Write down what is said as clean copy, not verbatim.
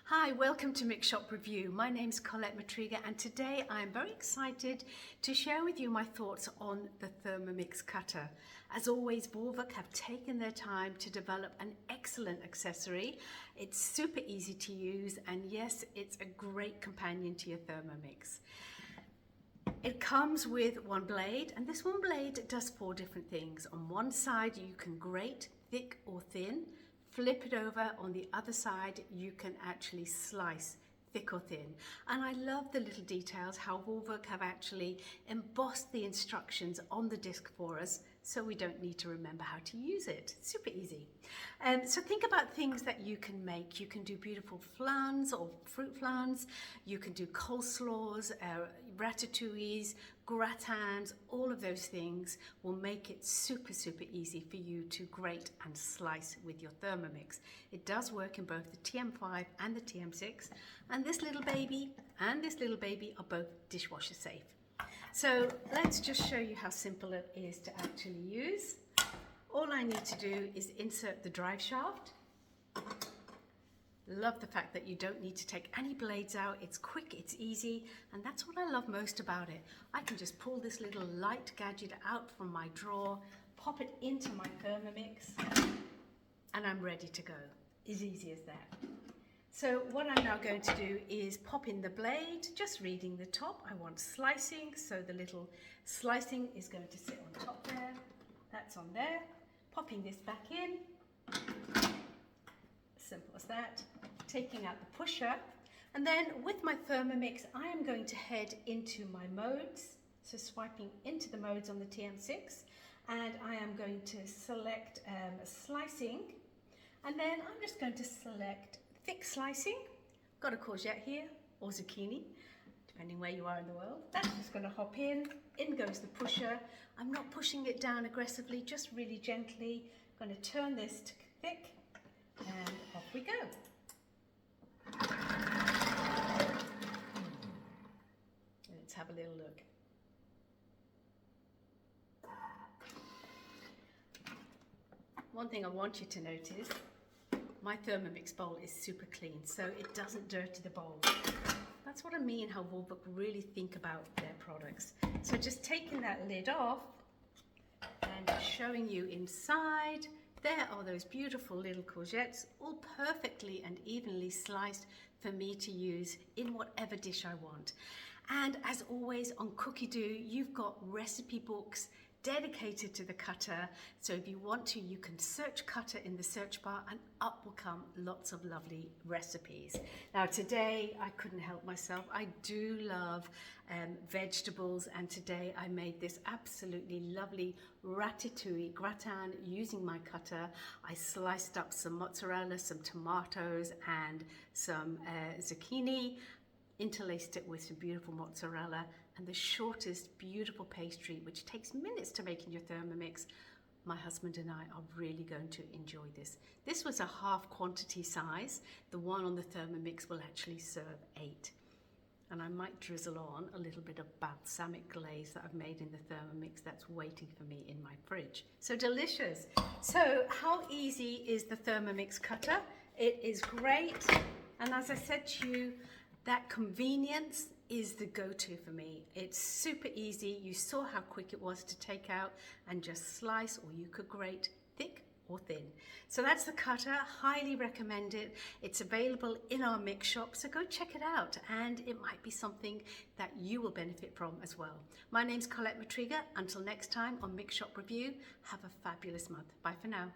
Hi, welcome to Mix Shop Review. My name's Collette and today I'm very excited to share with you my thoughts on the Thermomix Cutter. As always, Vorwerk have taken their time to develop an excellent accessory. It's super easy to use and yes, it's a great companion to your Thermomix. It comes with one blade, and this one blade does 4 different things. On one side you can grate thick or thin. Flip it over, on the other side you can actually slice thick or thin. And I love the little details how Vorwerk have actually embossed the instructions on the disc for us so we don't need to remember how to use it. Super easy. So think about things that you can make. You can do beautiful flans or fruit flans, you can do coleslaws, ratatouilles, gratins. All of those things will make it super easy for you to grate and slice with your Thermomix. It does work in both the TM5 and the TM6, and this little baby and this little baby are both dishwasher safe. So let's just show you how simple it is to actually use. All I need to do is insert the drive shaft. Love the fact that you don't need to take any blades out. It's quick, it's easy, and that's what I love most about it. I can just pull this little light gadget out from my drawer, pop it into my Thermomix, and I'm ready to go. As easy as that. So what I'm now going to do is pop in the blade, just reading the top. I want slicing, so the little slicing is going to sit on top there. That's on there. Popping this back in. Simple as that. Taking out the pusher, and then with my Thermomix I am going to head into my modes, so swiping into the modes on the TM6, and I am going to select slicing, and then I'm just going to select thick slicing. Got a courgette here, or zucchini, depending where you are in the world. That's just going to hop in goes the pusher. I'm not pushing it down aggressively, just really gently. I'm going to turn this to thick, and off we go. Let's have a little look. One thing I want you to notice, my Thermomix bowl is super clean, so it doesn't dirty the bowl. That's what I mean, how Vorwerk really think about their products. So just taking that lid off and showing you inside. There are those beautiful little courgettes, all perfectly and evenly sliced for me to use in whatever dish I want. And as always on Cookie Do, you've got recipe books dedicated to the cutter. So if you want to, you can search cutter in the search bar and up will come lots of lovely recipes. Now today, I couldn't help myself. I do love vegetables, and today I made this absolutely lovely ratatouille gratin using my cutter. I sliced up some mozzarella, some tomatoes and some zucchini, interlaced it with some beautiful mozzarella and the shortest beautiful pastry, which takes minutes to make in your Thermomix. My husband and I are really going to enjoy this. This was a half quantity size. The one on the Thermomix will actually serve 8. And I might drizzle on a little bit of balsamic glaze that I've made in the Thermomix that's waiting for me in my fridge. So delicious. So how easy is the Thermomix Cutter? It is great. And as I said to you, that convenience is the go-to for me. It's super easy. You saw how quick it was to take out and just slice, or you could grate thick or thin. So that's the cutter. Highly recommend it. It's available in our Mix Shop, so go check it out, and it might be something that you will benefit from as well. My name's Collette. Until next time on Mix Shop Review, have a fabulous month. Bye for now.